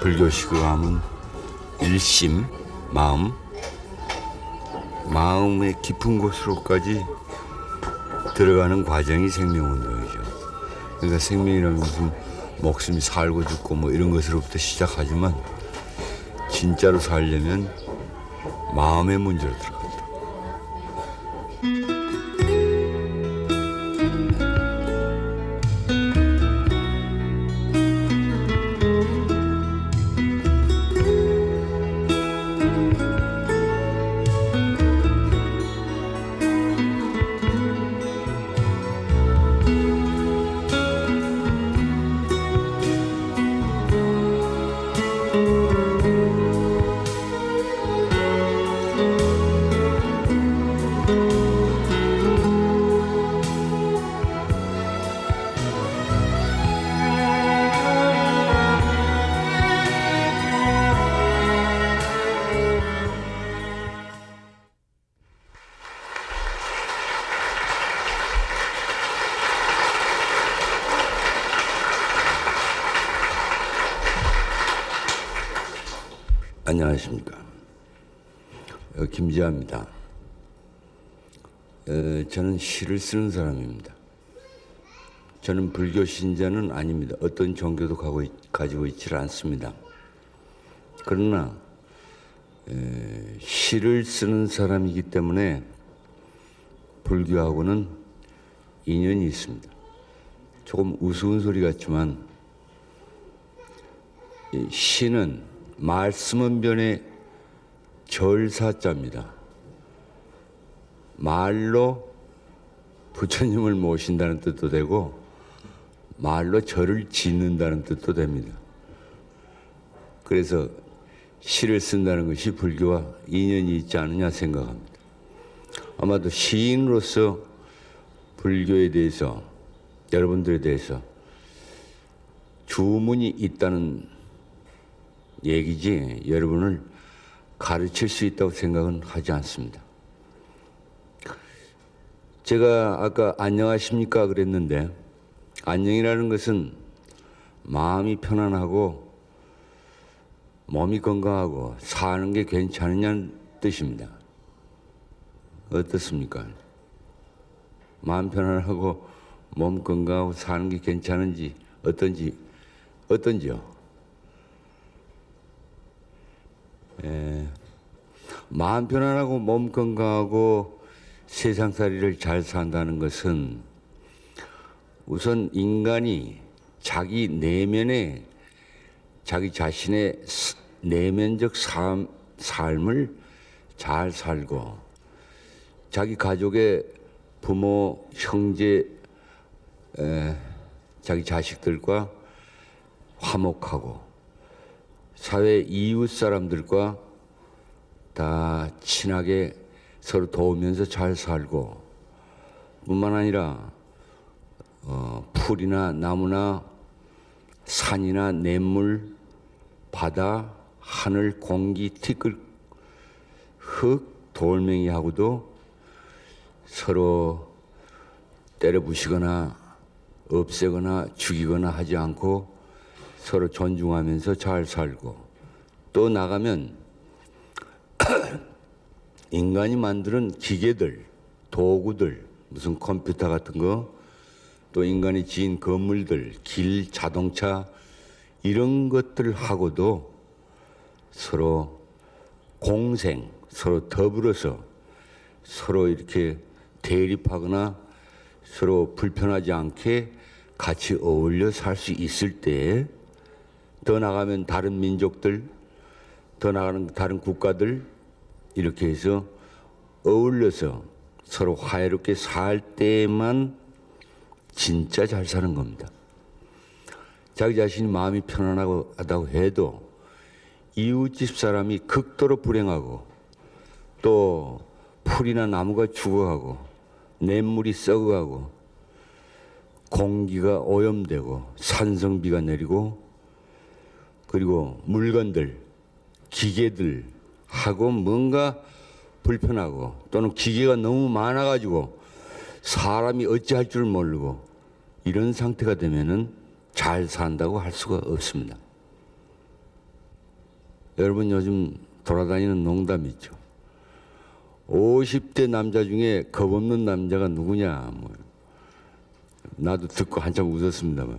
불교식으로 하면 일심, 마음의 깊은 곳으로까지 들어가는 과정이 생명운동이죠. 그러니까 생명이라는 것은 목숨이 살고 죽고 뭐 이런 것으로부터 시작하지만 진짜로 살려면 마음의 문제로 들어간다. 안녕하십니까. 김지아입니다. 저는 시를 쓰는 사람입니다. 저는 불교 신자는 아닙니다. 어떤 종교도 가지고 있지 않습니다. 그러나 시를 쓰는 사람이기 때문에 불교하고는 인연이 있습니다. 조금 우스운 소리 같지만 시는 말씀은 변의 절사자입니다. 말로 부처님을 모신다는 뜻도 되고 말로 절을 짓는다는 뜻도 됩니다. 그래서 시를 쓴다는 것이 불교와 인연이 있지 않느냐 생각합니다. 아마도 시인으로서 불교에 대해서 여러분들에 대해서 주문이 있다는 얘기지 여러분을 가르칠 수 있다고 생각은 하지 않습니다. 제가 아까 안녕하십니까 그랬는데 안녕이라는 것은 마음이 편안하고 몸이 건강하고 사는 게 괜찮으냐는 뜻입니다. 어떻습니까? 마음 편안하고 몸 건강하고 사는 게 괜찮은지 어떤지요? 마음 편안하고 몸 건강하고 세상살이를 잘 산다는 것은 우선 인간이 자기 내면에 자기 자신의 내면적 삶을 잘 살고 자기 가족의 부모, 형제, 자기 자식들과 화목하고 사회 이웃 사람들과 다 친하게 서로 도우면서 잘 살고 뿐만 아니라 풀이나 나무나 산이나 냇물, 바다, 하늘, 공기, 티끌, 흙, 돌멩이하고도 서로 때려 부시거나 없애거나 죽이거나 하지 않고 서로 존중하면서 잘 살고 또 나가면 인간이 만드는 기계들, 도구들, 무슨 컴퓨터 같은 거, 또 인간이 지은 건물들, 길, 자동차 이런 것들하고도 서로 공생, 서로 더불어서 서로 이렇게 대립하거나 서로 불편하지 않게 같이 어울려 살 수 있을 때 더 나가면 다른 민족들, 더 나가는 다른 국가들 이렇게 해서 어울려서 서로 화해롭게 살 때만 진짜 잘 사는 겁니다. 자기 자신이 마음이 편안하다고 해도 이웃집 사람이 극도로 불행하고 또 풀이나 나무가 죽어가고 냇물이 썩어가고 공기가 오염되고 산성비가 내리고 그리고 물건들, 기계들 하고 뭔가 불편하고 또는 기계가 너무 많아가지고 사람이 어찌할 줄 모르고 이런 상태가 되면은 잘 산다고 할 수가 없습니다. 여러분 요즘 돌아다니는 농담 있죠. 50대 남자 중에 겁없는 남자가 누구냐. 뭐. 나도 듣고 한참 웃었습니다만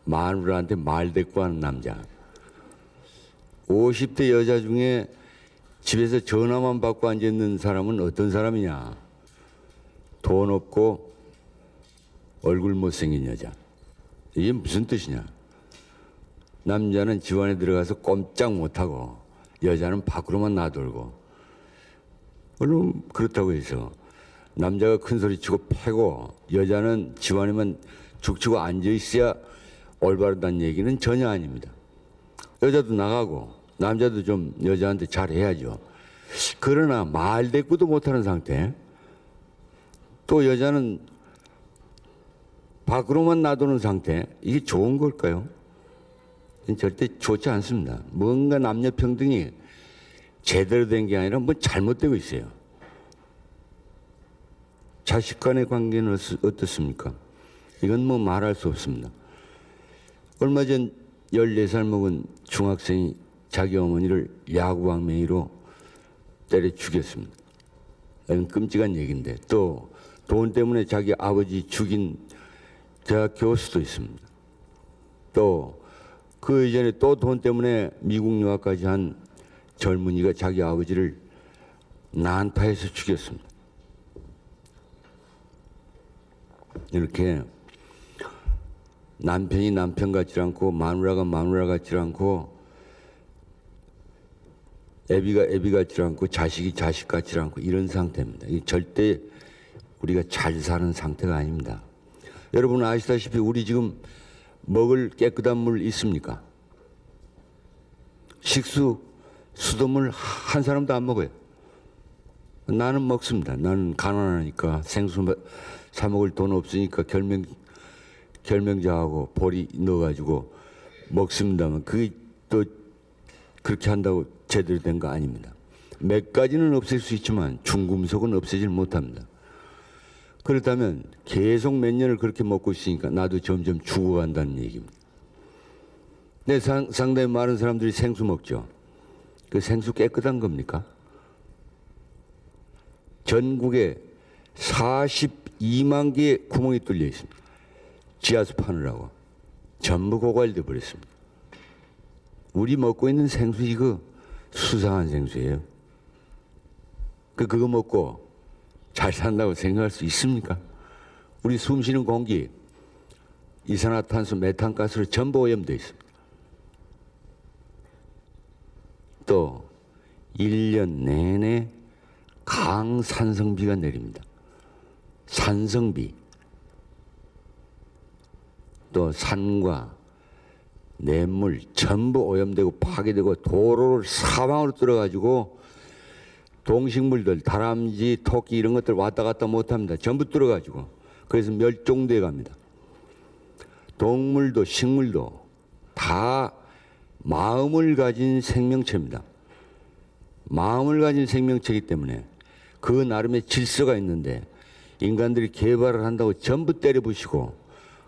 마누라한테 말대꾸하는 남자. 50대 여자 중에 집에서 전화만 받고 앉아있는 사람은 어떤 사람이냐. 돈 없고 얼굴 못생긴 여자. 이게 무슨 뜻이냐. 남자는 집안에 들어가서 꼼짝 못하고 여자는 밖으로만 나돌고. 그럼 그렇다고 해서 남자가 큰 소리 치고 패고 여자는 집안에만 죽치고 앉아있어야 올바르다는 얘기는 전혀 아닙니다. 여자도 나가고 남자도 좀 여자한테 잘해야죠. 그러나 말대꾸도 못하는 상태, 또 여자는 밖으로만 놔두는 상태, 이게 좋은 걸까요? 절대 좋지 않습니다. 뭔가 남녀 평등이 제대로 된 게 아니라 뭐 잘못되고 있어요. 자식 간의 관계는 어떻습니까? 이건 뭐 말할 수 없습니다. 얼마 전 14살 먹은 중학생이 자기 어머니를 야구방망이로 때려 죽였습니다. 이건 끔찍한 얘기인데, 또 돈 때문에 자기 아버지 죽인 대학 교수도 있습니다. 또 그 이전에 또 돈 때문에 미국 유학까지 한 젊은이가 자기 아버지를 난타해서 죽였습니다. 이렇게 남편이 남편 같지 않고 마누라가 마누라 같지 않고 애비가 애비 같지 않고 자식이 자식 같지 않고 이런 상태입니다. 이 절대 우리가 잘 사는 상태가 아닙니다. 여러분 아시다시피 우리 지금 먹을 깨끗한 물 있습니까? 식수, 수돗물 한 사람도 안 먹어요. 나는 먹습니다. 나는 가난하니까 생수 사 먹을 돈 없으니까 결명자하고 보리 넣어가지고 먹습니다만 그게 또 그렇게 한다고 제대로 된 거 아닙니다. 몇 가지는 없앨 수 있지만 중금속은 없애질 못합니다. 그렇다면 계속 몇 년을 그렇게 먹고 있으니까 나도 점점 죽어간다는 얘기입니다. 네, 상당히 많은 사람들이 생수 먹죠. 그 생수 깨끗한 겁니까? 전국에 42만 개의 구멍이 뚫려 있습니다. 지하수 파느라고. 전부 고갈돼 버렸습니다. 우리 먹고 있는 생수 이거 수상한 생수예요. 그거 먹고 잘 산다고 생각할 수 있습니까? 우리 숨 쉬는 공기, 이산화탄소, 메탄가스로 전부 오염되어 있습니다. 또 1년 내내 강산성비가 내립니다. 산성비. 또 산과 냇물 전부 오염되고 파괴되고 도로를 사방으로 뚫어가지고 동식물들, 다람쥐, 토끼 이런 것들 왔다 갔다 못합니다. 전부 뚫어가지고. 그래서 멸종돼 갑니다. 동물도 식물도 다 마음을 가진 생명체입니다. 마음을 가진 생명체이기 때문에 그 나름의 질서가 있는데 인간들이 개발을 한다고 전부 때려부시고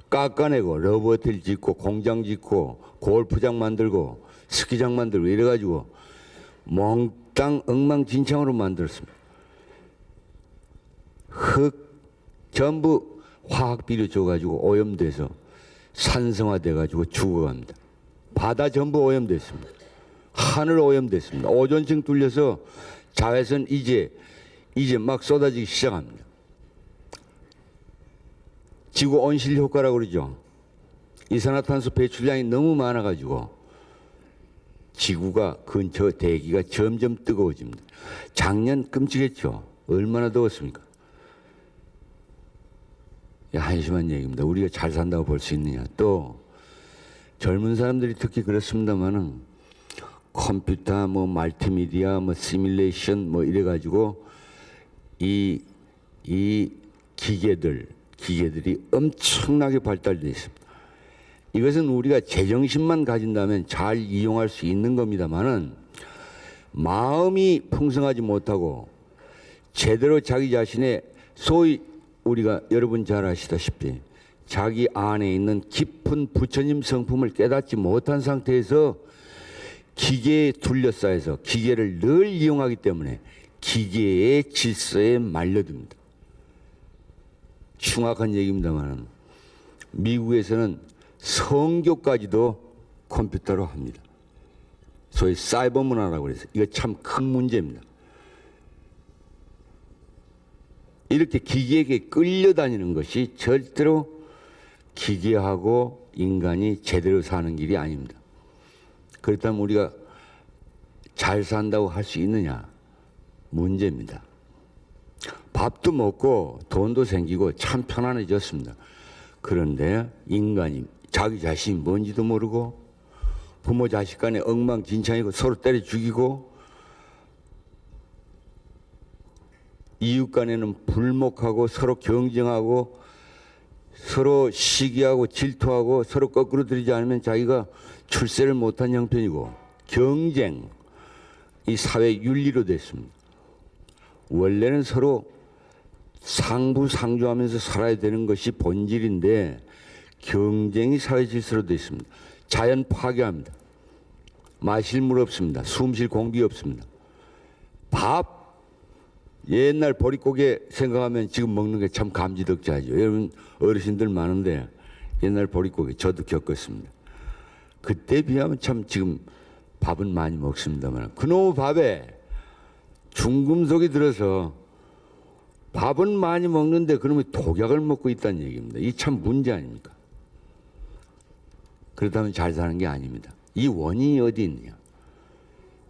깎아내고 로봇을 짓고 공장 짓고 골프장 만들고 스키장 만들고 이래가지고 몽땅 엉망진창으로 만들었습니다. 흙 전부 화학비료 줘가지고 오염돼서 산성화돼가지고 죽어갑니다. 바다 전부 오염됐습니다. 하늘 오염됐습니다. 오존층 뚫려서 자외선 이제 막 쏟아지기 시작합니다. 지구 온실 효과라고 그러죠. 이산화탄소 배출량이 너무 많아가지고 지구가 근처 대기가 점점 뜨거워집니다. 작년 끔찍했죠. 얼마나 더웠습니까? 한심한 얘기입니다. 우리가 잘 산다고 볼 수 있느냐. 또 젊은 사람들이 특히 그렇습니다만은 컴퓨터, 뭐 멀티미디어, 뭐 시뮬레이션 뭐 이래가지고 이 기계들이 엄청나게 발달되어 있습니다. 이것은 우리가 제정신만 가진다면 잘 이용할 수 있는 겁니다만은 마음이 풍성하지 못하고 제대로 자기 자신의 소위 우리가 여러분 잘 아시다시피 자기 안에 있는 깊은 부처님 성품을 깨닫지 못한 상태에서 기계에 둘러싸여서 기계를 늘 이용하기 때문에 기계의 질서에 말려듭니다. 흉악한 얘기입니다만 미국에서는 성교까지도 컴퓨터로 합니다. 소위 사이버 문화라고 그래서 이거 참 큰 문제입니다. 이렇게 기계에게 끌려다니는 것이 절대로 기계하고 인간이 제대로 사는 길이 아닙니다. 그렇다면 우리가 잘 산다고 할 수 있느냐? 문제입니다. 밥도 먹고 돈도 생기고 참 편안해졌습니다. 그런데 인간이 자기 자신이 뭔지도 모르고 부모 자식 간에 엉망진창이고 서로 때려 죽이고 이웃 간에는 불목하고 서로 경쟁하고 서로 시기하고 질투하고 서로 거꾸로 들이지 않으면 자기가 출세를 못한 형편이고 경쟁, 이 사회 윤리로 됐습니다. 원래는 서로 상부상조하면서 살아야 되는 것이 본질인데 경쟁이 사회 질서로 되어 있습니다. 자연 파괴합니다. 마실 물 없습니다. 숨 쉴 공기 없습니다. 밥 옛날 보릿고개 생각하면 지금 먹는 게 참 감지덕지하죠. 여러분 어르신들 많은데 옛날 보릿고개 저도 겪었습니다. 그때 비하면 참 지금 밥은 많이 먹습니다만 그놈의 밥에 중금속이 들어서 밥은 많이 먹는데 그놈이 독약을 먹고 있다는 얘기입니다. 이 참 문제 아닙니까? 그렇다면 잘 사는 게 아닙니다. 이 원인이 어디 있느냐?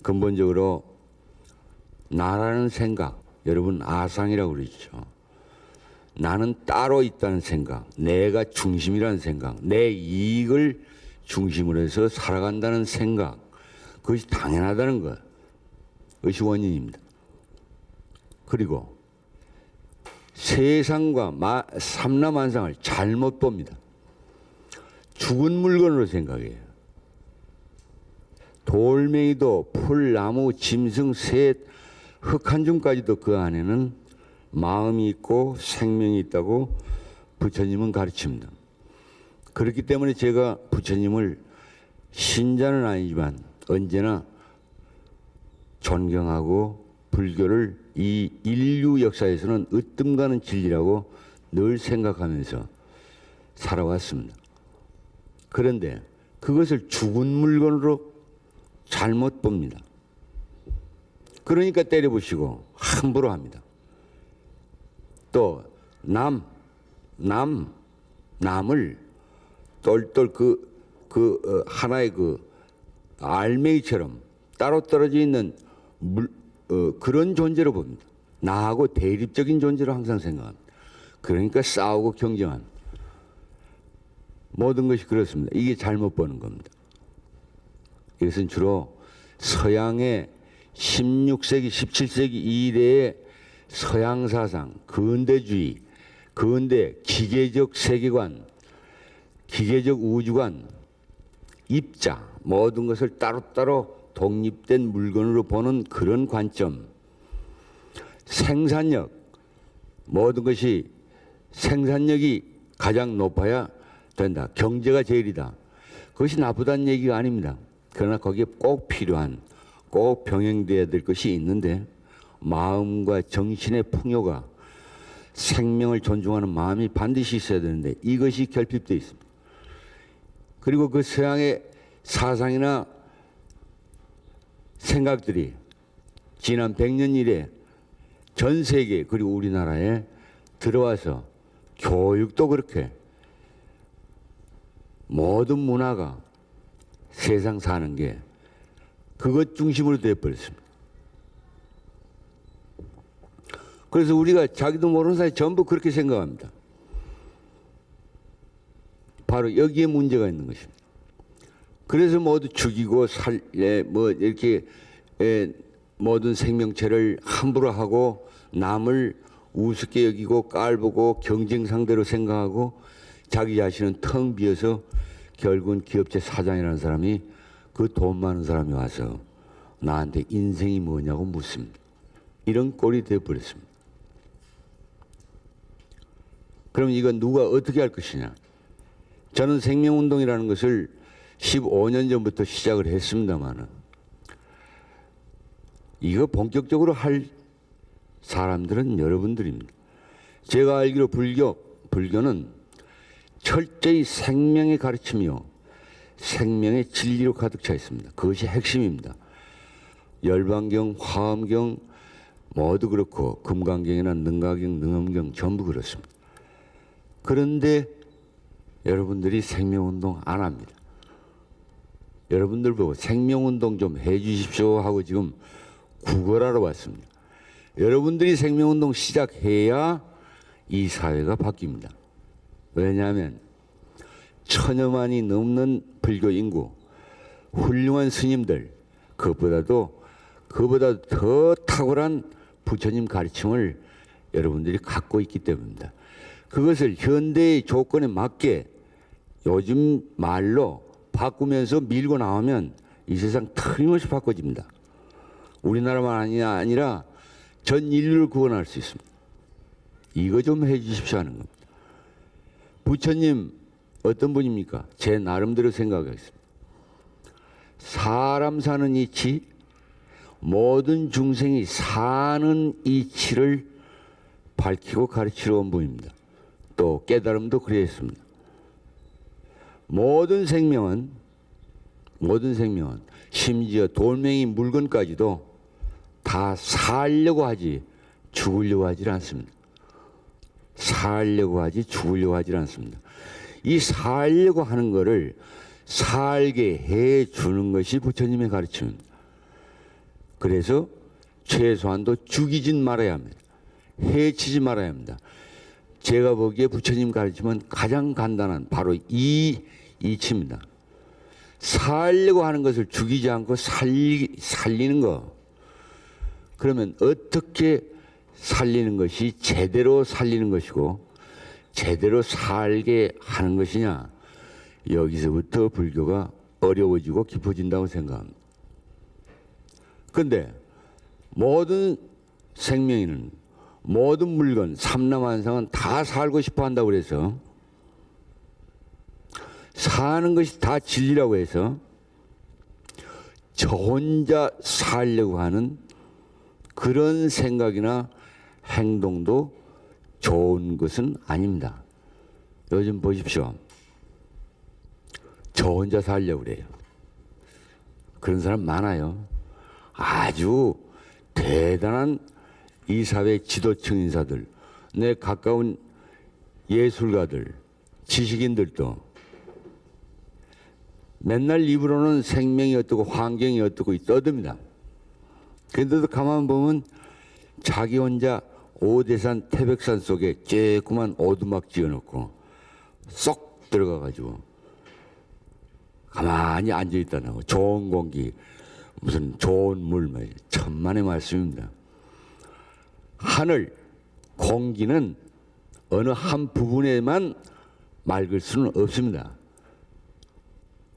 근본적으로 나라는 생각, 여러분 아상이라고 그러죠. 나는 따로 있다는 생각, 내가 중심이라는 생각, 내 이익을 중심으로 해서 살아간다는 생각, 그것이 당연하다는 것, 그것이 원인입니다. 그리고 세상과 삼라만상을 잘못 봅니다. 죽은 물건으로 생각해요. 돌멩이도 풀, 나무, 짐승, 새, 흙 한 줌까지도 그 안에는 마음이 있고 생명이 있다고 부처님은 가르칩니다. 그렇기 때문에 제가 부처님을 신자는 아니지만 언제나 존경하고 불교를 이 인류 역사에서는 으뜸가는 진리라고 늘 생각하면서 살아왔습니다. 그런데 그것을 죽은 물건으로 잘못 봅니다. 그러니까 때려부시고 함부로 합니다. 또 남을 똘똘 하나의 알맹이처럼 따로 떨어져 있는 그런 존재로 봅니다. 나하고 대립적인 존재로 항상 생각합니다. 그러니까 싸우고 경쟁합니다. 모든 것이 그렇습니다. 이게 잘못 보는 겁니다. 이것은 주로 서양의 16세기, 17세기 이래의 서양 사상, 근대주의, 근대 기계적 세계관, 기계적 우주관, 입자, 모든 것을 따로따로 독립된 물건으로 보는 그런 관점, 생산력, 모든 것이 생산력이 가장 높아야 된다. 경제가 제일이다. 그것이 나쁘다는 얘기가 아닙니다. 그러나 거기에 꼭 필요한, 꼭 병행돼야 될 것이 있는데 마음과 정신의 풍요가 생명을 존중하는 마음이 반드시 있어야 되는데 이것이 결핍되어 있습니다. 그리고 그 서양의 사상이나 생각들이 지난 100년 이래 전 세계 그리고 우리나라에 들어와서 교육도 그렇게 모든 문화가 세상 사는 게 그것 중심으로 되어버렸습니다. 그래서 우리가 자기도 모르는 사이 전부 그렇게 생각합니다. 바로 여기에 문제가 있는 것입니다. 그래서 모두 죽이고 이렇게 모든 생명체를 함부로 하고 남을 우습게 여기고 깔보고 경쟁 상대로 생각하고 자기 자신은 텅 비어서 결국은 기업체 사장이라는 사람이 그 돈 많은 사람이 와서 나한테 인생이 뭐냐고 묻습니다. 이런 꼴이 되어버렸습니다. 그럼 이건 누가 어떻게 할 것이냐? 저는 생명운동이라는 것을 15년 전부터 시작을 했습니다마는 이거 본격적으로 할 사람들은 여러분들입니다. 제가 알기로 불교는 철저히 생명의 가르침이요, 생명의 진리로 가득 차 있습니다. 그것이 핵심입니다. 열반경, 화엄경 모두 그렇고 금강경이나 능가경, 능엄경 전부 그렇습니다. 그런데 여러분들이 생명운동 안 합니다. 여러분들 보고 생명운동 좀 해주십시오 하고 지금 구걸하러 왔습니다. 여러분들이 생명운동 시작해야 이 사회가 바뀝니다. 왜냐하면 1000여만이 넘는 불교 인구, 훌륭한 스님들, 그것보다도 더 탁월한 부처님 가르침을 여러분들이 갖고 있기 때문입니다. 그것을 현대의 조건에 맞게 요즘 말로 바꾸면서 밀고 나오면 이 세상 틀림없이 바꿔집니다. 우리나라만 아니라 전 인류를 구원할 수 있습니다. 이거 좀 해주십시오 하는 겁니다. 부처님 어떤 분입니까? 제 나름대로 생각하겠습니다. 사람 사는 이치, 모든 중생이 사는 이치를 밝히고 가르치러 온 분입니다. 또 깨달음도 그랬습니다. 모든 생명은 심지어 돌멩이 물건까지도 다 살려고 하지 죽으려고 하지 않습니다. 살려고 하지 죽으려고 하지 않습니다. 이 살려고 하는 것을 살게 해 주는 것이 부처님의 가르침입니다. 그래서 최소한도 죽이진 말아야 합니다. 해치지 말아야 합니다. 제가 보기에 부처님 가르침은 가장 간단한 바로 이 이치입니다. 살려고 하는 것을 죽이지 않고 살리는 거. 그러면 어떻게 살리는 것이 제대로 살리는 것이고 제대로 살게 하는 것이냐. 여기서부터 불교가 어려워지고 깊어진다고 생각합니다. 그런데 모든 생명인은 모든 물건, 삼라만상은 다 살고 싶어 한다고 그래서 사는 것이 다 진리라고 해서 저 혼자 살려고 하는 그런 생각이나 행동도 좋은 것은 아닙니다. 요즘 보십시오. 저 혼자 살려고 그래요. 그런 사람 많아요. 아주 대단한 이 사회 지도층 인사들, 내 가까운 예술가들, 지식인들도 맨날 입으로는 생명이 어떻고 환경이 어떻고 떠듭니다. 그런데도 가만 보면 자기 혼자 오대산 태백산 속에 쬐끄만 오두막 지어놓고 쏙 들어가가지고 가만히 앉아있다는 거. 좋은 공기, 무슨 좋은 물, 천만의 말씀입니다. 하늘, 공기는 어느 한 부분에만 맑을 수는 없습니다.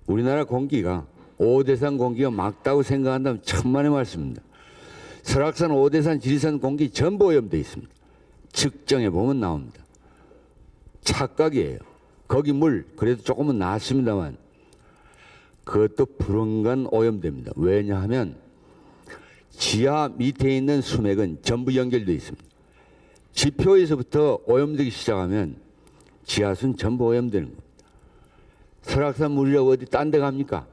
우리나라 공기가 오대산 공기가 맑다고 생각한다면 천만의 말씀입니다. 설악산, 오대산, 지리산 공기 전부 오염되어 있습니다. 측정해 보면 나옵니다. 착각이에요. 거기 물 그래도 조금은 나았습니다만 그것도 불언간 오염됩니다. 왜냐하면 지하 밑에 있는 수맥은 전부 연결되어 있습니다. 지표에서부터 오염되기 시작하면 지하수는 전부 오염되는 겁니다. 설악산 물이라고 어디 딴 데 갑니까?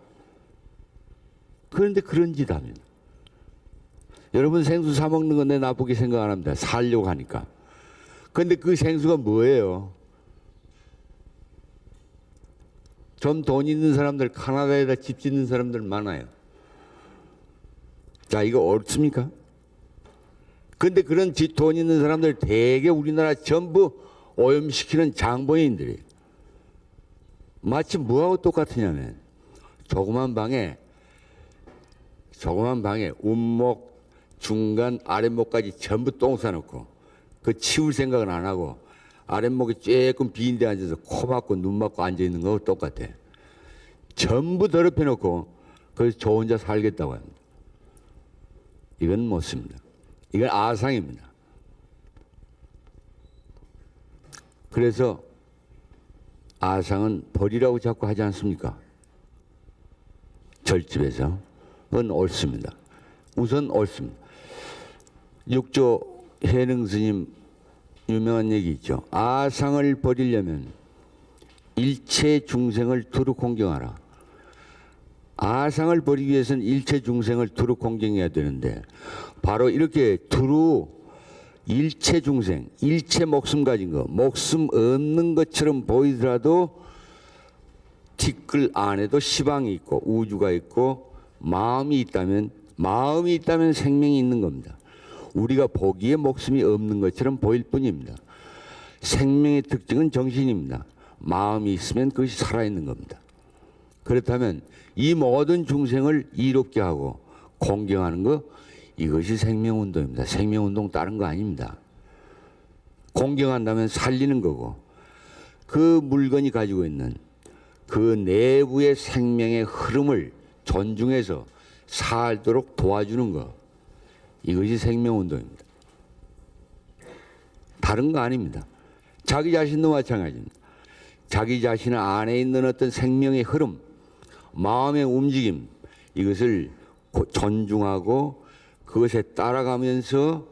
그런데 그런 짓 합니다. 여러분 생수 사 먹는 건 내 나쁘게 생각 안 합니다. 살려고 하니까. 그런데 그 생수가 뭐예요? 좀 돈 있는 사람들, 카나다에다 집 짓는 사람들 많아요. 자, 이거 옳습니까? 근데 그런 돈 있는 사람들 대개 우리나라 전부 오염시키는 장본인들이에요. 마치 뭐하고 똑같으냐면 조그만 방에 운목, 중간, 아랫목까지 전부 똥 싸놓고 그 치울 생각은 안 하고 아랫목에 조금 빈 데 앉아서 코 막고 눈 막고 앉아있는 거하고 똑같아. 전부 더럽혀 놓고 거기서 저 혼자 살겠다고 합니다. 이건 못 씁니다. 이건 아상입니다. 그래서 아상은 버리라고 자꾸 하지 않습니까? 절집에서. 그건 옳습니다. 우선 옳습니다. 육조 해능 스님 유명한 얘기 있죠. 아상을 버리려면 일체 중생을 두루 공경하라. 아상을 버리기 위해서는 일체 중생을 두루 공경해야 되는데 바로 이렇게 두루 일체 중생, 일체 목숨 가진 거, 목숨 없는 것처럼 보이더라도 티끌 안에도 시방이 있고 우주가 있고 마음이 있다면 생명이 있는 겁니다. 우리가 보기에 목숨이 없는 것처럼 보일 뿐입니다. 생명의 특징은 정신입니다. 마음이 있으면 그것이 살아있는 겁니다. 그렇다면 이 모든 중생을 이롭게 하고 공경하는 것, 이것이 생명운동입니다. 생명운동 다른 거 아닙니다. 공경한다면 살리는 거고 그 물건이 가지고 있는 그 내부의 생명의 흐름을 존중해서 살도록 도와주는 것, 이것이 생명운동입니다. 다른 거 아닙니다. 자기 자신도 마찬가지입니다. 자기 자신 안에 있는 어떤 생명의 흐름, 마음의 움직임, 이것을 존중하고 그것에 따라가면서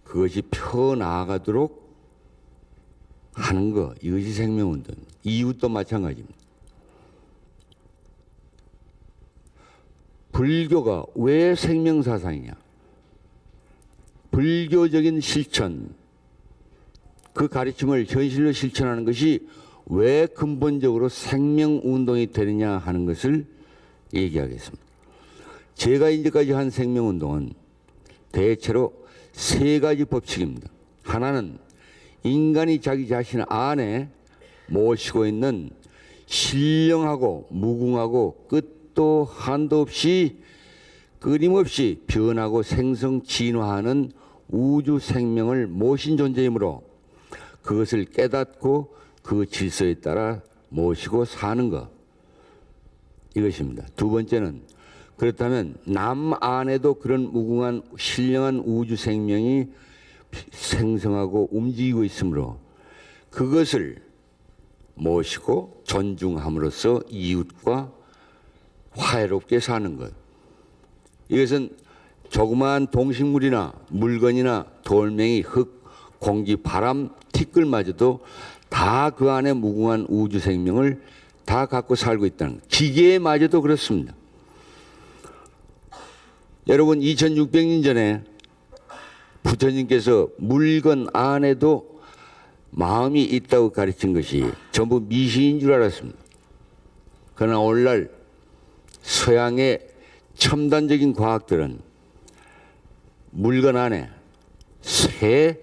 그것이 펴나가도록 하는 것, 이것이 생명운동입니다. 이웃도 마찬가지입니다. 불교가 왜 생명사상이냐? 불교적인 실천, 그 가르침을 현실로 실천하는 것이 왜 근본적으로 생명운동이 되느냐 하는 것을 얘기하겠습니다. 제가 이제까지 한 생명운동은 대체로 세 가지 법칙입니다. 하나는 인간이 자기 자신 안에 모시고 있는 신령하고 무궁하고 끝도 한도 없이 끊임없이 변하고 생성 진화하는 우주 생명을 모신 존재이므로 그것을 깨닫고 그 질서에 따라 모시고 사는 것, 이것입니다. 두 번째는 그렇다면 남 안에도 그런 무궁한 신령한 우주 생명이 생성하고 움직이고 있으므로 그것을 모시고 존중함으로써 이웃과 화해롭게 사는 것. 이것은 조그마한 동식물이나 물건이나 돌멩이, 흙, 공기, 바람, 티끌마저도 다 그 안에 무궁한 우주 생명을 다 갖고 살고 있다는 것. 기계마저도 그렇습니다. 여러분 2600년 전에 부처님께서 물건 안에도 마음이 있다고 가르친 것이 전부 미신인 줄 알았습니다. 그러나 오늘날 서양의 첨단적인 과학들은 물건 안에, 새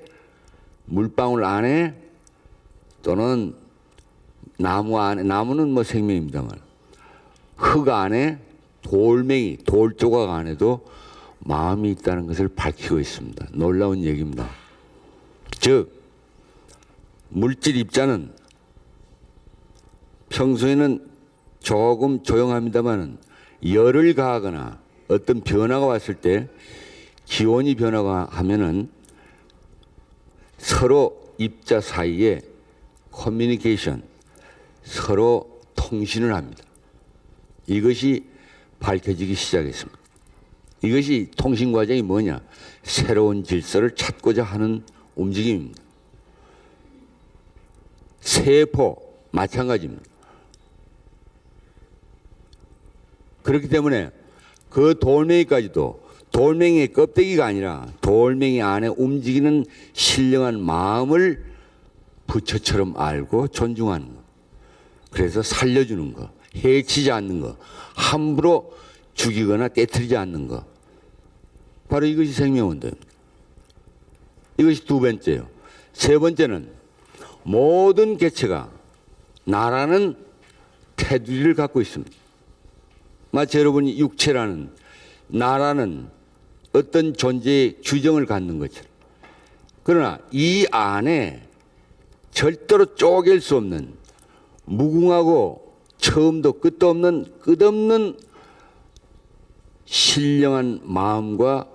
물방울 안에 또는 나무 안에, 나무는 뭐 생명입니다만 흙 안에, 돌멩이, 돌조각 안에도 마음이 있다는 것을 밝히고 있습니다. 놀라운 얘기입니다. 즉 물질 입자는 평소에는 조금 조용합니다만 열을 가하거나 어떤 변화가 왔을 때 기온이 변화하면은 서로 입자 사이에 커뮤니케이션, 서로 통신을 합니다. 이것이 밝혀지기 시작했습니다. 이것이 통신 과정이 뭐냐? 새로운 질서를 찾고자 하는 움직임입니다. 세포 마찬가지입니다. 그렇기 때문에 그 돌멩이까지도 돌멩이의 껍데기가 아니라 돌멩이 안에 움직이는 신령한 마음을 부처처럼 알고 존중하는 것. 그래서 살려주는 것, 해치지 않는 것, 함부로 죽이거나 깨트리지 않는 것. 바로 이것이 생명운동입니다. 이것이 두 번째예요. 세 번째는 모든 개체가 나라는 테두리를 갖고 있습니다. 마치 여러분이 육체라는, 나라는 어떤 존재의 규정을 갖는 것처럼. 그러나 이 안에 절대로 쪼갤 수 없는 무궁하고 처음도 끝도 없는 끝없는 신령한 마음과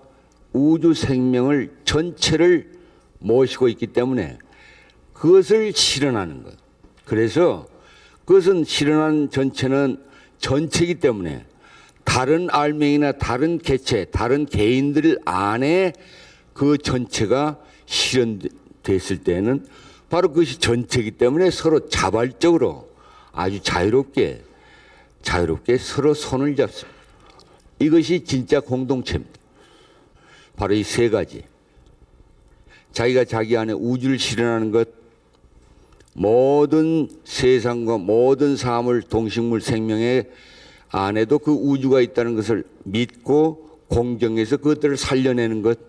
우주 생명을 전체를 모시고 있기 때문에 그것을 실현하는 것. 그래서 그것은 실현하는 전체는 전체이기 때문에 다른 알맹이나 다른 개체, 다른 개인들 안에 그 전체가 실현됐을 때는 바로 그것이 전체이기 때문에 서로 자발적으로 아주 자유롭게 서로 손을 잡습니다. 이것이 진짜 공동체입니다. 바로 이 세 가지. 자기가 자기 안에 우주를 실현하는 것, 모든 세상과 모든 사물, 동식물, 생명의 안에도 그 우주가 있다는 것을 믿고 공정해서 그것들을 살려내는 것.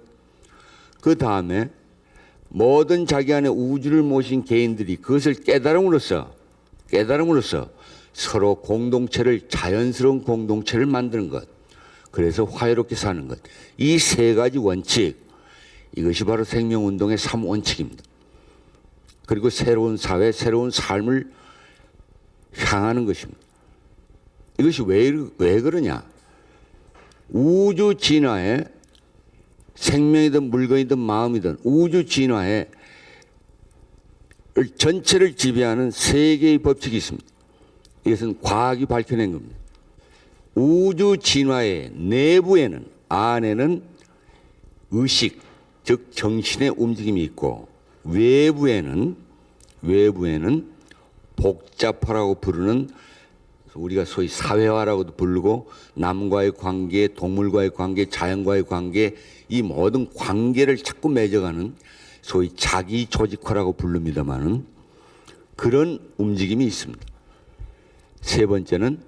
그 다음에 모든 자기 안에 우주를 모신 개인들이 그것을 깨달음으로써 서로 공동체를, 자연스러운 공동체를 만드는 것. 그래서 화해롭게 사는 것. 이 세 가지 원칙, 이것이 바로 생명운동의 3원칙입니다. 그리고 새로운 사회, 새로운 삶을 향하는 것입니다. 이것이 왜 그러냐? 우주 진화에 생명이든 물건이든 마음이든 우주 진화에 전체를 지배하는 세 개의 법칙이 있습니다. 이것은 과학이 밝혀낸 겁니다. 우주 진화의 내부에는, 안에는 의식, 즉 정신의 움직임이 있고 외부에는 복잡화라고 부르는, 우리가 소위 사회화라고도 부르고, 남과의 관계, 동물과의 관계, 자연과의 관계, 이 모든 관계를 자꾸 맺어가는 소위 자기 조직화라고 부릅니다마는 그런 움직임이 있습니다. 세 번째는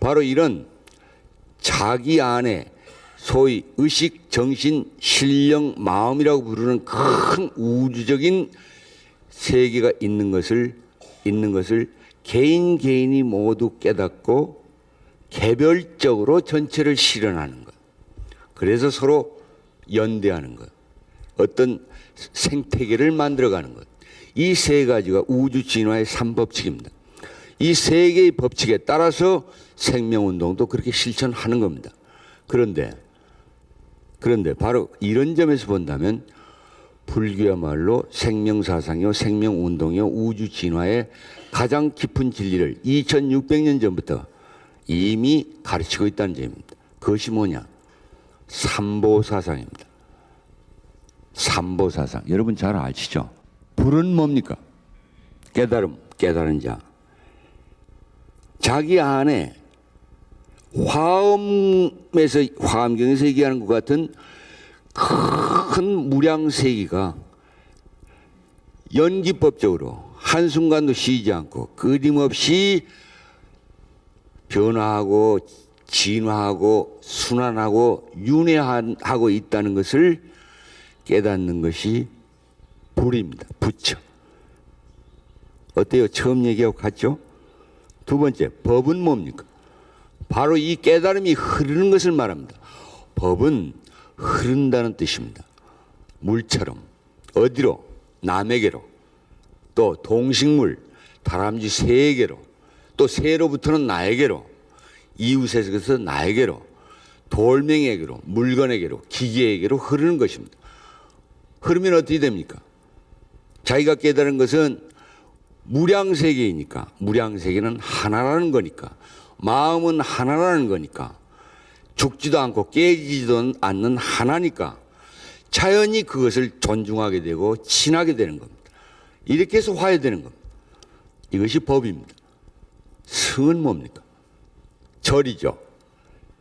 바로 이런 자기 안에 소위 의식, 정신, 신령, 마음이라고 부르는 큰 우주적인 세계가 있는 것을 개인이 모두 깨닫고 개별적으로 전체를 실현하는 것. 그래서 서로 연대하는 것. 어떤 생태계를 만들어가는 것. 이 세 가지가 우주 진화의 3법칙입니다. 이 세 개의 법칙에 따라서 생명운동도 그렇게 실천하는 겁니다. 그런데 바로 이런 점에서 본다면 불교야말로 생명사상이요, 생명운동이요, 우주 진화의 가장 깊은 진리를 2600년 전부터 이미 가르치고 있다는 점입니다. 그것이 뭐냐? 삼보사상입니다. 삼보사상. 여러분 잘 아시죠? 불은 뭡니까? 깨달은 자. 자기 안에 화엄경에서 얘기하는 것 같은 큰 무량세기가 연기법적으로 한순간도 쉬지 않고 끊임없이 변화하고 진화하고 순환하고 윤회하고 있다는 것을 깨닫는 것이 불입니다. 부처. 어때요? 처음 얘기하고 같죠? 두 번째, 법은 뭡니까? 바로 이 깨달음이 흐르는 것을 말합니다. 법은 흐른다는 뜻입니다. 물처럼. 어디로? 남에게로. 또 동식물, 다람쥐 새에게로. 또 새로부터는 나에게로. 이웃에게서 나에게로. 돌멩이에게로, 물건에게로, 기계에게로 흐르는 것입니다. 흐르면 어떻게 됩니까? 자기가 깨달은 것은 무량세계이니까, 무량세계는 하나라는 거니까, 마음은 하나라는 거니까, 죽지도 않고 깨지지도 않는 하나니까 자연히 그것을 존중하게 되고 친하게 되는 겁니다. 이렇게 해서 화해되는 겁니다. 이것이 법입니다. 성은 뭡니까? 절이죠.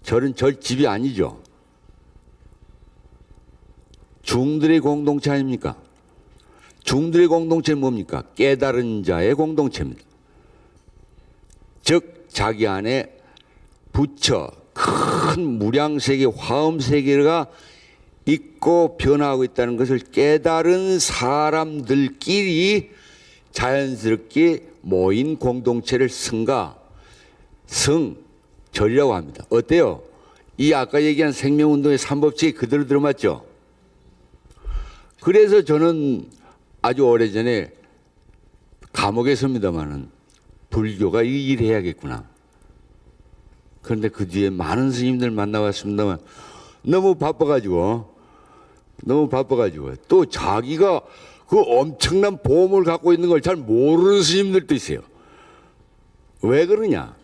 절은 절집이 아니죠. 중들의 공동체 아닙니까? 중들의 공동체는 뭡니까? 깨달은 자의 공동체입니다. 즉 자기 안에 부처, 큰 무량세계, 화엄세계가 있고 변화하고 있다는 것을 깨달은 사람들끼리 자연스럽게 모인 공동체를 절이라고 합니다. 어때요? 이 아까 얘기한 생명운동의 3법칙이 그대로 들어맞죠? 그래서 저는 아주 오래전에 감옥에 섭니다마는 불교가 이 일을 해야겠구나. 그런데 그 뒤에 많은 스님들 만나봤습니다만 너무 바빠가지고 또 자기가 그 엄청난 보험을 갖고 있는 걸 잘 모르는 스님들도 있어요. 왜 그러냐?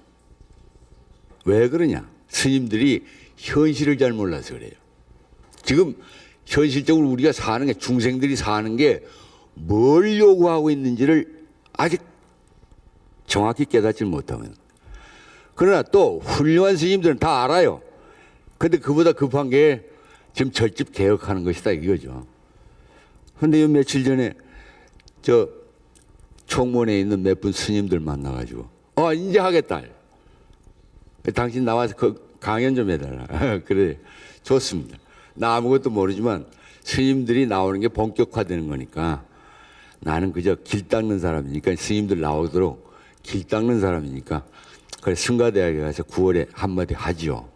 스님들이 현실을 잘 몰라서 그래요. 지금 현실적으로 우리가 사는 게, 중생들이 사는 게 뭘 요구하고 있는지를 아직 정확히 깨닫지 못하면. 그러나 또 훌륭한 스님들은 다 알아요. 근데 그보다 급한 게 지금 절집 개혁하는 것이다 이거죠. 근데 요 며칠 전에 저 총무원에 있는 몇 분 스님들 만나가지고 이제 하겠다. 당신 나와서 그 강연 좀 해달라. 그래, 좋습니다. 나 아무것도 모르지만 스님들이 나오는 게 본격화되는 거니까 나는 그저 길 닦는 사람이니까, 스님들 나오도록 길 닦는 사람이니까 그래 승가대학에 가서 9월에 한마디 하지요.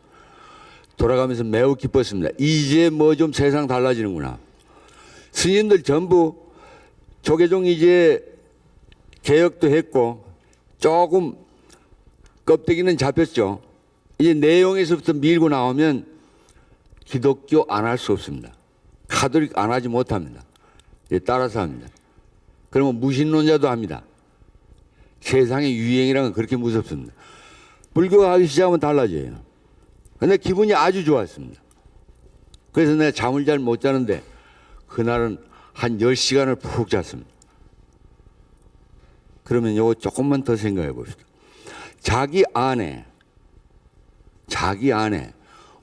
돌아가면서 매우 기뻤습니다. 이제 뭐 좀 세상 달라지는구나. 스님들 전부 조계종 이제 개혁도 했고 조금 껍데기는 잡혔죠. 이제 내용에서부터 밀고 나오면 기독교 안 할 수 없습니다. 가톨릭 안 하지 못합니다. 따라서 합니다. 그러면 무신론자도 합니다. 세상의 유행이란 건 그렇게 무섭습니다. 불교가 하기 시작하면 달라져요. 근데 기분이 아주 좋았습니다. 그래서 내가 잠을 잘 못 자는데 그날은 한 10시간을 푹 잤습니다. 그러면 요거 조금만 더 생각해 봅시다. 자기 안에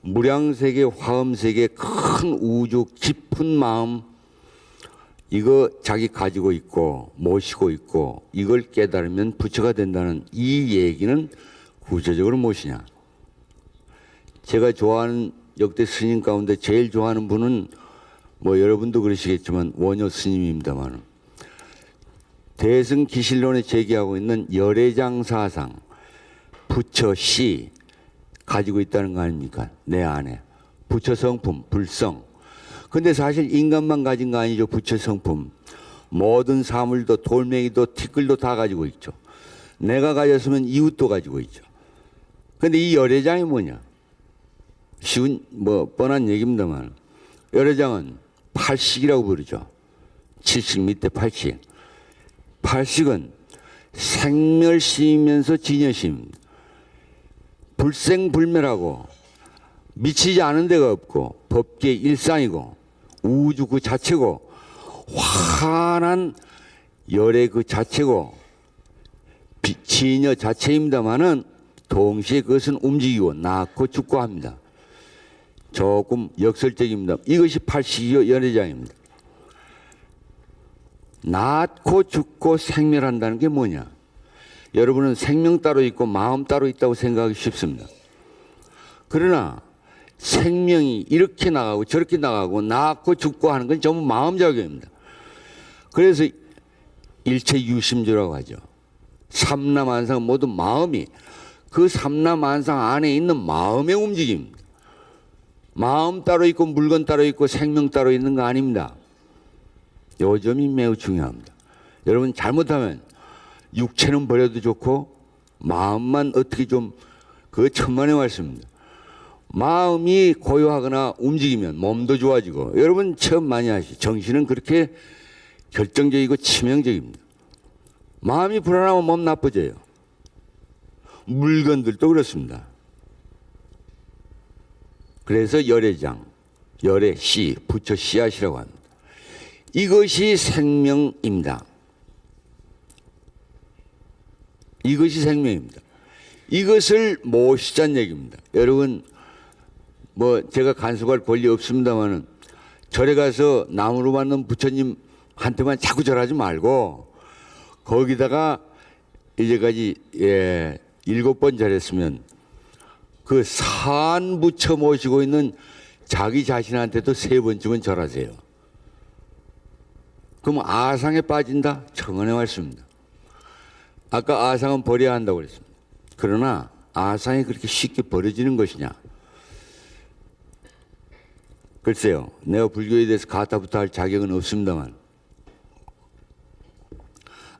무량세계, 화엄세계, 큰 우주, 깊은 마음, 이거 자기 가지고 있고 모시고 있고 이걸 깨달으면 부처가 된다는 이 얘기는 구체적으로 무엇이냐. 제가 좋아하는 역대 스님 가운데 제일 좋아하는 분은 뭐 여러분도 그러시겠지만 원효 스님입니다만, 대승기실론에 제기하고 있는 열애장 사상, 부처 씨 가지고 있다는 거 아닙니까? 내 안에 부처 성품, 불성. 근데 사실 인간만 가진 거 아니죠. 부처 성품. 모든 사물도 돌멩이도 티끌도 다 가지고 있죠. 내가 가졌으면 이웃도 가지고 있죠. 근데 이 열애장이 뭐냐? 쉬운 뭐 뻔한 얘기입니다만, 열애장은 팔식이라고 부르죠. 70 밑에 팔식. 팔식은 생멸시이면서 진여시입니다. 불생불멸하고 미치지 않은 데가 없고 법계 일상이고 우주 그 자체고 환한 열애 그 자체고 진여 자체입니다마는 동시에 그것은 움직이고 낳고 죽고 합니다. 조금 역설적입니다. 이것이 팔식이요 열애장입니다. 낳고 죽고 생멸한다는 게 뭐냐? 여러분은 생명 따로 있고 마음 따로 있다고 생각하기 쉽습니다. 그러나 생명이 이렇게 나가고 저렇게 나가고 낳고 죽고 하는 건 전부 마음작용입니다. 그래서 일체유심조라고 하죠. 삼라만상 모두 마음이, 그 삼라만상 안에 있는 마음의 움직임입니다. 마음 따로 있고 물건 따로 있고 생명 따로 있는 거 아닙니다. 요 점이 매우 중요합니다. 여러분 잘못하면 육체는 버려도 좋고 마음만 어떻게 좀, 그 천만의 말씀입니다. 마음이 고요하거나 움직이면 몸도 좋아지고, 여러분 체험 많이 하시죠. 정신은 그렇게 결정적이고 치명적입니다. 마음이 불안하면 몸 나빠져요. 물건들도 그렇습니다. 그래서 열애장, 열애 씨, 부처 씨앗이라고 합니다. 이것이 생명입니다. 이것이 생명입니다. 이것을 모시자는 얘기입니다. 여러분 뭐 제가 간섭할 권리 없습니다만은 절에 가서 나무로 만든 부처님한테만 자꾸 절하지 말고 거기다가 이제까지 7번 절했으면 그 산 부처 모시고 있는 자기 자신한테도 3번쯤은 절하세요. 그럼 아상에 빠진다? 청원의 말씀입니다. 아까 아상은 버려야 한다고 그랬습니다. 그러나 아상이 그렇게 쉽게 버려지는 것이냐? 글쎄요, 내가 불교에 대해서 가타부터 할 자격은 없습니다만,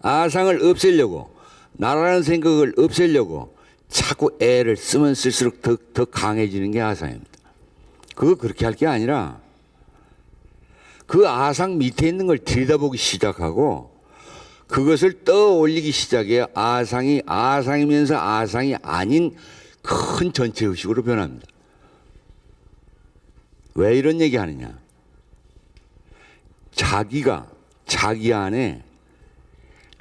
아상을 없애려고, 나라는 생각을 없애려고 자꾸 애를 쓰면 쓸수록 더 강해지는 게 아상입니다. 그거 그렇게 할 게 아니라 그 아상 밑에 있는 걸 들여다보기 시작하고 그것을 떠올리기 시작해야 아상이 아상이면서 아상이 아닌 큰 전체의식으로 변합니다. 왜 이런 얘기 하느냐? 자기가 자기 안에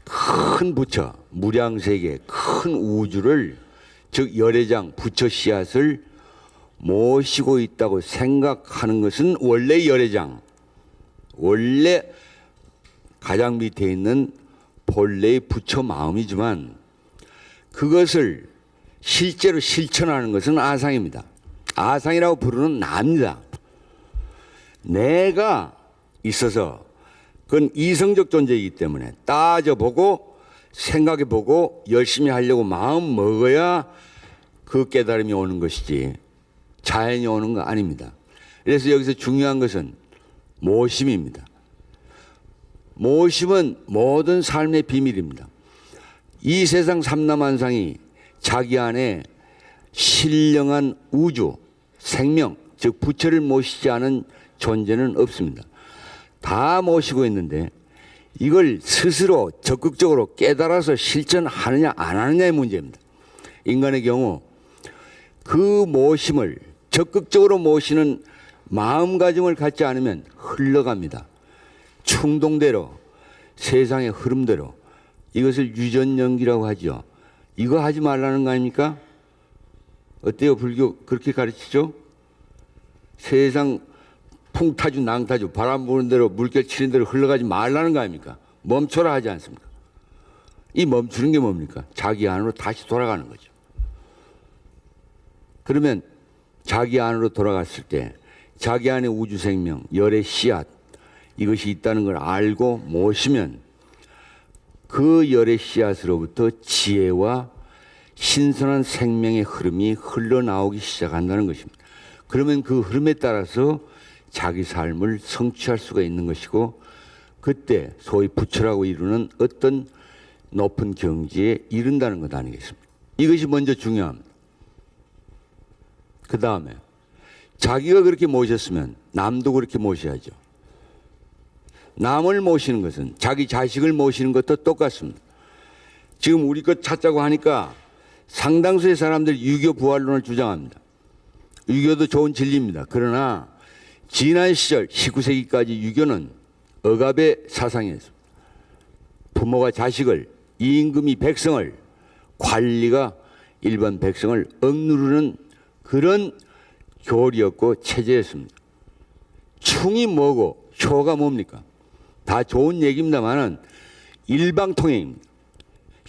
큰 부처, 무량세계, 큰 우주를, 즉 열애장, 부처 씨앗을 모시고 있다고 생각하는 것은 원래 열애장, 원래 가장 밑에 있는 본래의 부처 마음이지만 그것을 실제로 실천하는 것은 아상입니다. 아상이라고 부르는 나입니다. 내가 있어서 그건 이성적 존재이기 때문에 따져보고 생각해보고 열심히 하려고 마음 먹어야 그 깨달음이 오는 것이지 자연이 오는 거 아닙니다. 그래서 여기서 중요한 것은 모심입니다. 모심은 모든 삶의 비밀입니다. 이 세상 삼라만상이 자기 안에 신령한 우주, 생명, 즉 부처를 모시지 않은 존재는 없습니다. 다 모시고 있는데 이걸 스스로 적극적으로 깨달아서 실천하느냐 안 하느냐의 문제입니다. 인간의 경우 그 모심을 적극적으로 모시는 마음가짐을 갖지 않으면 흘러갑니다. 충동대로, 세상의 흐름대로. 이것을 유전연기라고 하죠. 이거 하지 말라는 거 아닙니까? 어때요? 불교 그렇게 가르치죠? 세상 풍타주 낭타주 바람 부는 대로 물결 치는 대로 흘러가지 말라는 거 아닙니까? 멈춰라 하지 않습니까? 이 멈추는 게 뭡니까? 자기 안으로 다시 돌아가는 거죠. 그러면 자기 안으로 돌아갔을 때 자기 안에 우주 생명, 열의 씨앗 이것이 있다는 걸 알고 모시면 그 열의 씨앗으로부터 지혜와 신선한 생명의 흐름이 흘러나오기 시작한다는 것입니다. 그러면 그 흐름에 따라서 자기 삶을 성취할 수가 있는 것이고 그때 소위 부처라고 이루는 어떤 높은 경지에 이른다는 것 아니겠습니까? 이것이 먼저 중요합니다. 그 다음에 자기가 그렇게 모셨으면 남도 그렇게 모셔야죠. 남을 모시는 것은 자기 자식을 모시는 것도 똑같습니다. 지금 우리 것 찾자고 하니까 상당수의 사람들이 유교 부활론을 주장합니다. 유교도 좋은 진리입니다. 그러나 지난 시절 19세기까지 유교는 억압의 사상이었습니다. 부모가 자식을, 임금이 백성을, 관리가 일반 백성을 억누르는 그런 교리였고 체제였습니다. 충이 뭐고 효가 뭡니까? 다 좋은 얘기입니다만은 일방통행입니다.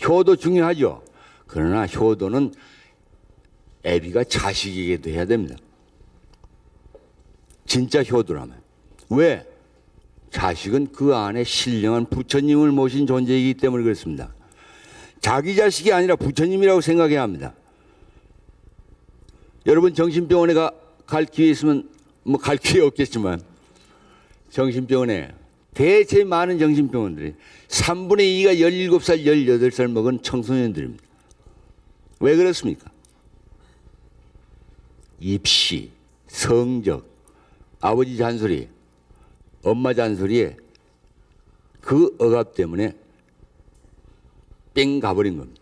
효도 중요하죠. 그러나 효도는 애비가 자식에게도 해야 됩니다. 진짜 효도라면. 왜? 자식은 그 안에 신령한 부처님을 모신 존재이기 때문에 그렇습니다. 자기 자식이 아니라 부처님이라고 생각해야 합니다. 여러분 정신병원에 갈 기회 있으면 뭐 갈 기회 없겠지만 정신병원에 대체 많은 정신병원들이 3분의 2가 17살, 18살 먹은 청소년들입니다. 왜 그렇습니까? 입시, 성적, 아버지 잔소리, 엄마 잔소리에 그 억압 때문에 뺑 가버린 겁니다.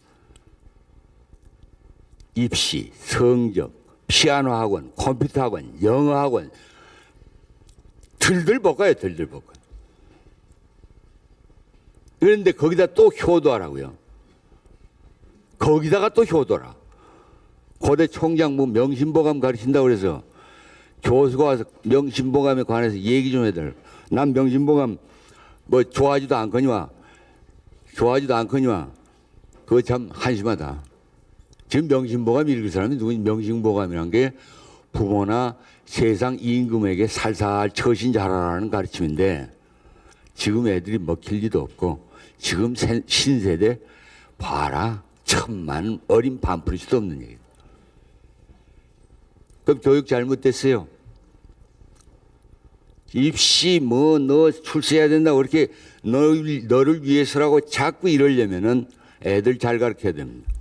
입시, 성적, 피아노 학원, 컴퓨터 학원, 영어 학원 들들 볶아요. 들들 볶아요. 그런데 거기다 또 효도하라고요. 거기다가 또 효도라. 고대 총장 뭐 명심보감 가르친다고 그래서 교수가 와서 명심보감에 관해서 얘기 좀 해달라. 난 명심보감 뭐 좋아하지도 않거니와 그거 참 한심하다. 지금 명심보감 읽을 사람이 누구니? 명심보감이란 게 부모나 세상 임금에게 살살 처신 잘하라는 가르침인데 지금 애들이 먹힐 리도 없고 지금 신세대 봐라 천만 어린 반풀일 수도 없는 얘기다. 그럼 교육 잘못됐어요. 입시 뭐 너 출세해야 된다고 그렇게 너를 위해서라고 자꾸 이러려면은 애들 잘 가르쳐야 됩니다.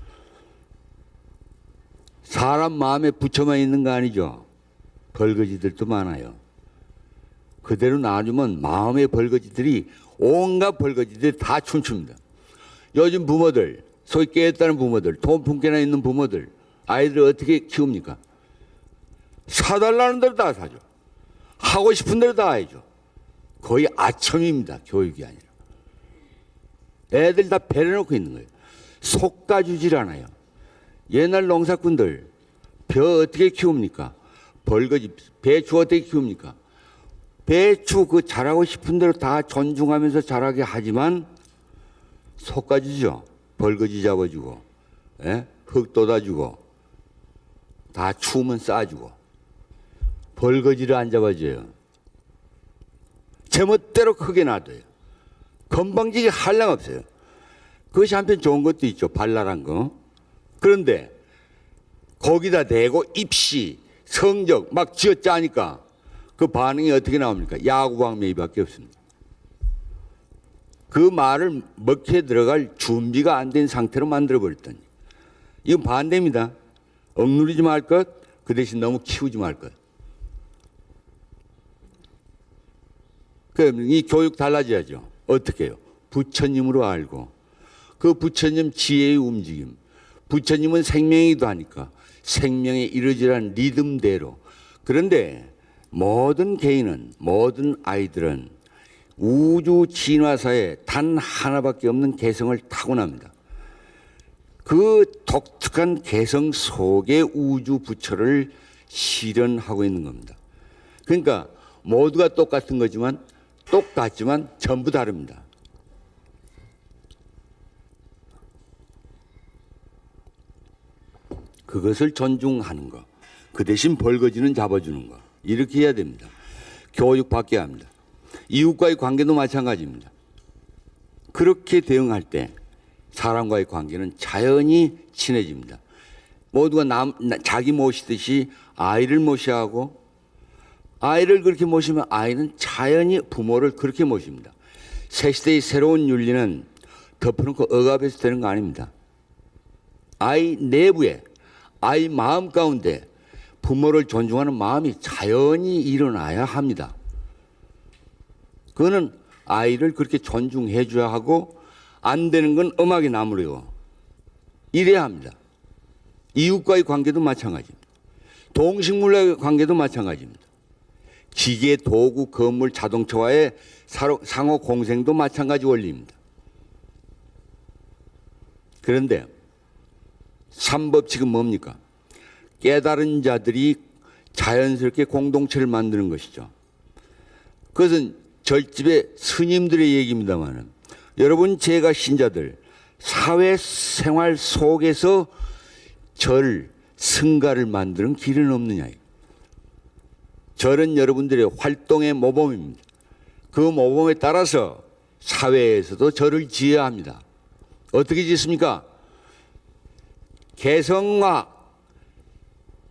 사람 마음에 부처만 있는 거 아니죠. 벌거지들도 많아요. 그대로 놔주면 마음의 벌거지들이 온갖 벌거지들이 다 춤춥니다. 요즘 부모들 소위 깨었다는 부모들 돈 품게나 있는 부모들 아이들 어떻게 키웁니까? 사달라는 대로 다 사죠. 하고 싶은 대로 다 해줘. 거의 아첨입니다. 교육이 아니라. 애들 다 배려놓고 있는 거예요. 속가주질 않아요. 옛날 농사꾼들 벼 어떻게 키웁니까? 벌거지 배추 어떻게 키웁니까? 배추 그 자라고 싶은 대로 다 존중하면서 자라게 하지만 속가주죠. 벌거지 잡아주고, 예? 흙 돋아주고, 다 추우면 싸주고. 벌거지를 안 잡아줘요. 제멋대로 크게 놔둬요. 건방지게 한량 없어요. 그것이 한편 좋은 것도 있죠. 발랄한 거. 그런데 거기다 대고 입시, 성적 막 쥐어짜니까 그 반응이 어떻게 나옵니까? 야구방매이밖에 없습니다. 그 말을 먹혀 들어갈 준비가 안 된 상태로 만들어버렸더니 이건 반대입니다. 억누르지 말 것, 그 대신 너무 키우지 말 것. 그럼 이 교육 달라져야죠. 어떻게 해요? 부처님으로 알고 그 부처님 지혜의 움직임, 부처님은 생명이기도 하니까 생명의 이루어지라는 리듬대로. 그런데 모든 개인은, 모든 아이들은 우주 진화사에 단 하나밖에 없는 개성을 타고납니다. 그 독특한 개성 속에 우주 부처를 실현하고 있는 겁니다. 그러니까 모두가 똑같은 거지만 똑같지만 전부 다릅니다. 그것을 존중하는 거. 그 대신 벌거지는 잡아주는 거. 이렇게 해야 됩니다. 교육받게 합니다. 이웃과의 관계도 마찬가지입니다. 그렇게 대응할 때 사람과의 관계는 자연히 친해집니다. 모두가 자기 모시듯이 아이를 모셔야 하고 아이를 그렇게 모시면 아이는 자연히 부모를 그렇게 모십니다. 새 시대의 새로운 윤리는 덮어놓고 억압해서 되는 거 아닙니다. 아이 내부에 아이 마음 가운데 부모를 존중하는 마음이 자연히 일어나야 합니다. 그거는 아이를 그렇게 존중해 줘야 하고 안 되는 건 엄하게 나무래요. 이래야 합니다. 이웃과의 관계도 마찬가지입니다. 동식물과의 관계도 마찬가지입니다. 기계, 도구, 건물, 자동차와의 상호 공생도 마찬가지 원리입니다. 그런데 삼법칙은 뭡니까? 깨달은 자들이 자연스럽게 공동체를 만드는 것이죠. 그것은 절집의 스님들의 얘기입니다만 여러분 제가 신자들 사회생활 속에서 절, 승가를 만드는 길은 없느냐. 절은 여러분들의 활동의 모범입니다. 그 모범에 따라서 사회에서도 절을 지어야 합니다. 어떻게 짓습니까? 개성화,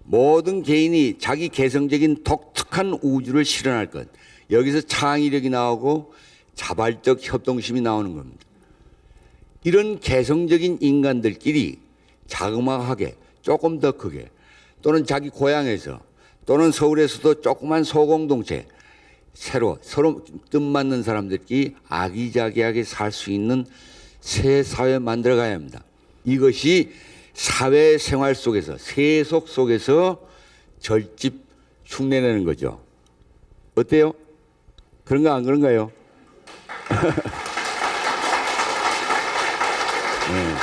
모든 개인이 자기 개성적인 독특한 우주를 실현할 것. 여기서 창의력이 나오고 자발적 협동심이 나오는 겁니다. 이런 개성적인 인간들끼리 자그마하게 조금 더 크게 또는 자기 고향에서 또는 서울에서도 조그만 소공동체 서로 뜻맞는 사람들끼리 아기자기하게 살 수 있는 새 사회 만들어 가야 합니다. 이것이 사회생활 속에서 세속 속에서 절집 흉내내는 거죠. 어때요? 그런가 안 그런가요? 네.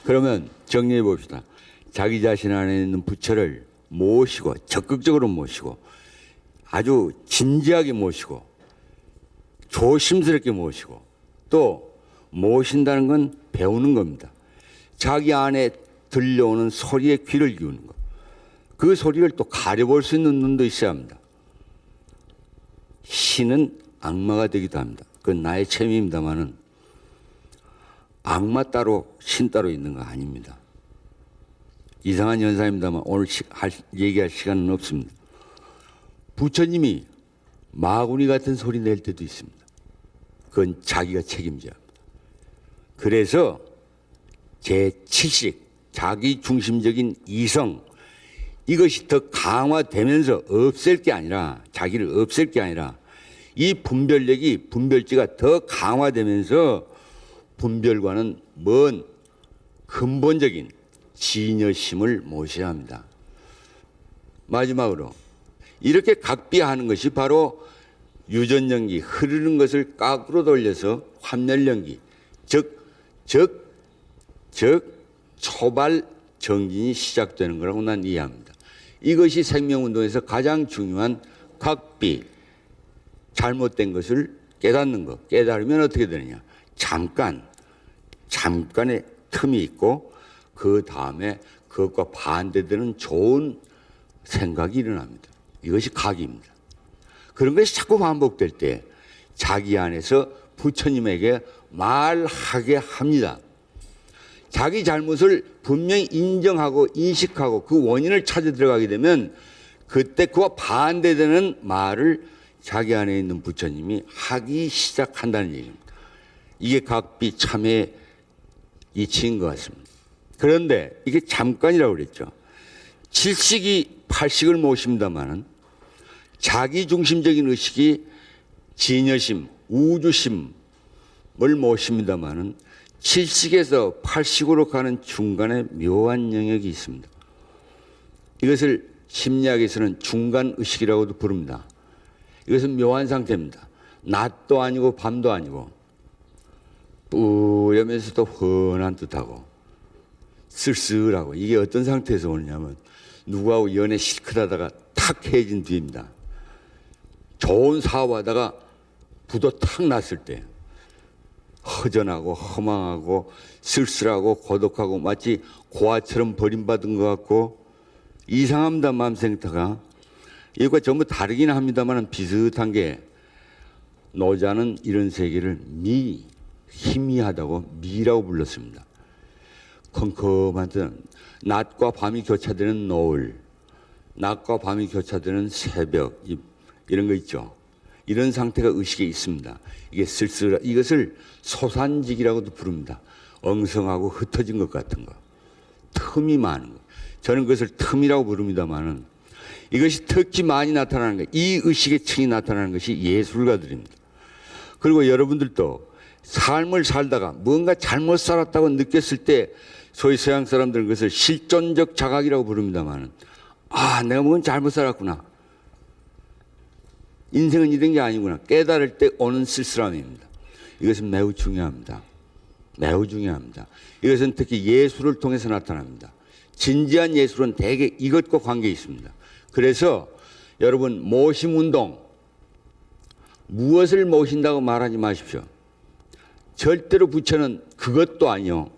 그러면 정리해 봅시다. 자기 자신 안에 있는 부처를 모시고 적극적으로 모시고 아주 진지하게 모시고 조심스럽게 모시고 또 모신다는 건 배우는 겁니다. 자기 안에 들려오는 소리에 귀를 기우는 것. 그 소리를 또 가려볼 수 있는 눈도 있어야 합니다. 신은 악마가 되기도 합니다. 그건 나의 체험입니다만은 악마 따로 신 따로 있는 거 아닙니다. 이상한 현상입니다만 오늘 얘기할 시간은 없습니다. 부처님이 마구니 같은 소리 낼 때도 있습니다. 그건 자기가 책임져야 합니다. 그래서 제7식 자기 중심적인 이성 이것이 더 강화되면서 없앨 게 아니라 자기를 없앨 게 아니라 이 분별지가 더 강화되면서 분별과는 먼 근본적인 진여심을 모셔야 합니다. 마지막으로 이렇게 각비하는 것이 바로 유전연기, 흐르는 것을 깎으로 돌려서 환멸연기, 즉 초발 정진이 시작되는 거라고 난 이해합니다. 이것이 생명운동에서 가장 중요한 각비, 잘못된 것을 깨닫는 것. 깨달으면 어떻게 되느냐. 잠깐의 틈이 있고 그 다음에 그것과 반대되는 좋은 생각이 일어납니다. 이것이 각입니다. 그런 것이 자꾸 반복될 때 자기 안에서 부처님에게 말하게 합니다. 자기 잘못을 분명히 인정하고 인식하고 그 원인을 찾아 들어가게 되면 그때 그와 반대되는 말을 자기 안에 있는 부처님이 하기 시작한다는 얘기입니다. 이게 각비 참회의 이치인 것 같습니다. 그런데 이게 잠깐이라고 그랬죠. 7식이 8식을 모십니다마는 자기 중심적인 의식이 진여심, 우주심을 모십니다마는 7식에서 8식으로 가는 중간에 묘한 영역이 있습니다. 이것을 심리학에서는 중간의식이라고도 부릅니다. 이것은 묘한 상태입니다. 낮도 아니고 밤도 아니고 뿌려면서도 훤한 듯하고 쓸쓸하고 이게 어떤 상태에서 오느냐면 누구하고 연애 실컷 하다가 탁 헤어진 뒤입니다. 좋은 사업하다가 부도 탁 났을 때 허전하고 허망하고 쓸쓸하고 고독하고 마치 고아처럼 버림받은 것 같고 이상합니다. 마음생태가. 이것과 전부 다르긴 합니다만 비슷한 게 노자는 이런 세계를 희미하다고 미라고 불렀습니다. 컴컴한 듯 낮과 밤이 교차되는 노을, 낮과 밤이 교차되는 새벽 이런 거 있죠. 이런 상태가 의식에 있습니다. 이게 이것을 소산직이라고도 부릅니다. 엉성하고 흩어진 것 같은 거, 틈이 많은 거. 저는 그것을 틈이라고 부릅니다만은 이것이 특히 많이 나타나는 것, 이 의식의 층이 나타나는 것이 예술가들입니다. 그리고 여러분들도 삶을 살다가 뭔가 잘못 살았다고 느꼈을 때 소위 서양 사람들은 그것을 실존적 자각이라고 부릅니다만은 내가 뭔 잘못 살았구나. 인생은 이런 게 아니구나. 깨달을 때 오는 쓸쓸함입니다. 이것은 매우 중요합니다. 매우 중요합니다. 이것은 특히 예술을 통해서 나타납니다. 진지한 예술은 대개 이것과 관계 있습니다. 그래서 여러분 모심운동 무엇을 모신다고 말하지 마십시오. 절대로 부처는 그것도 아니요,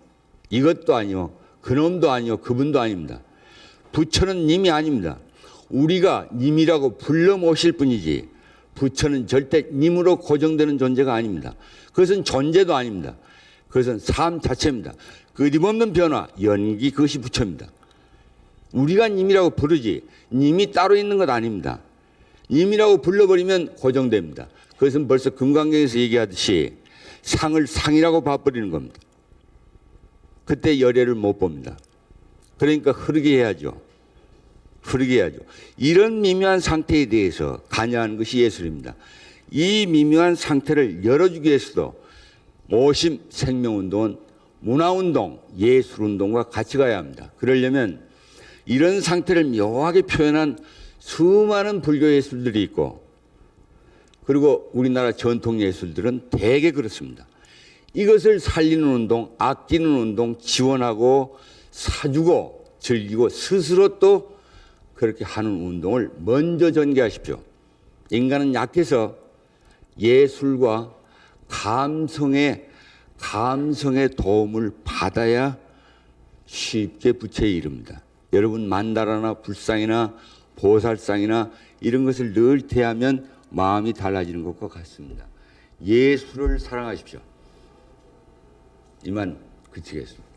이것도 아니요, 그놈도 아니요, 그분도 아닙니다. 부처는 님이 아닙니다. 우리가 님이라고 불러 모실 뿐이지 부처는 절대 님으로 고정되는 존재가 아닙니다. 그것은 존재도 아닙니다. 그것은 삶 자체입니다. 끊임없는 변화, 연기, 그것이 부처입니다. 우리가 님이라고 부르지 님이 따로 있는 것 아닙니다. 님이라고 불러버리면 고정됩니다. 그것은 벌써 금강경에서 얘기하듯이 상을 상이라고 봐버리는 겁니다. 그때 열애를 못 봅니다. 그러니까 흐르게 해야죠. 흐르게 해야죠. 이런 미묘한 상태에 대해서 관여하는 것이 예술입니다. 이 미묘한 상태를 열어주기 위해서도 모심 생명운동은 문화운동, 예술운동과 같이 가야 합니다. 그러려면 이런 상태를 묘하게 표현한 수많은 불교 예술들이 있고 그리고 우리나라 전통 예술들은 대개 그렇습니다. 이것을 살리는 운동, 아끼는 운동, 지원하고 사주고 즐기고 스스로 또 그렇게 하는 운동을 먼저 전개하십시오. 인간은 약해서 예술과 감성의 도움을 받아야 쉽게 부처에 이릅니다. 여러분 만다라나 불상이나 보살상이나 이런 것을 늘 대하면 마음이 달라지는 것과 같습니다. 예술을 사랑하십시오. 이만 그치겠습니다.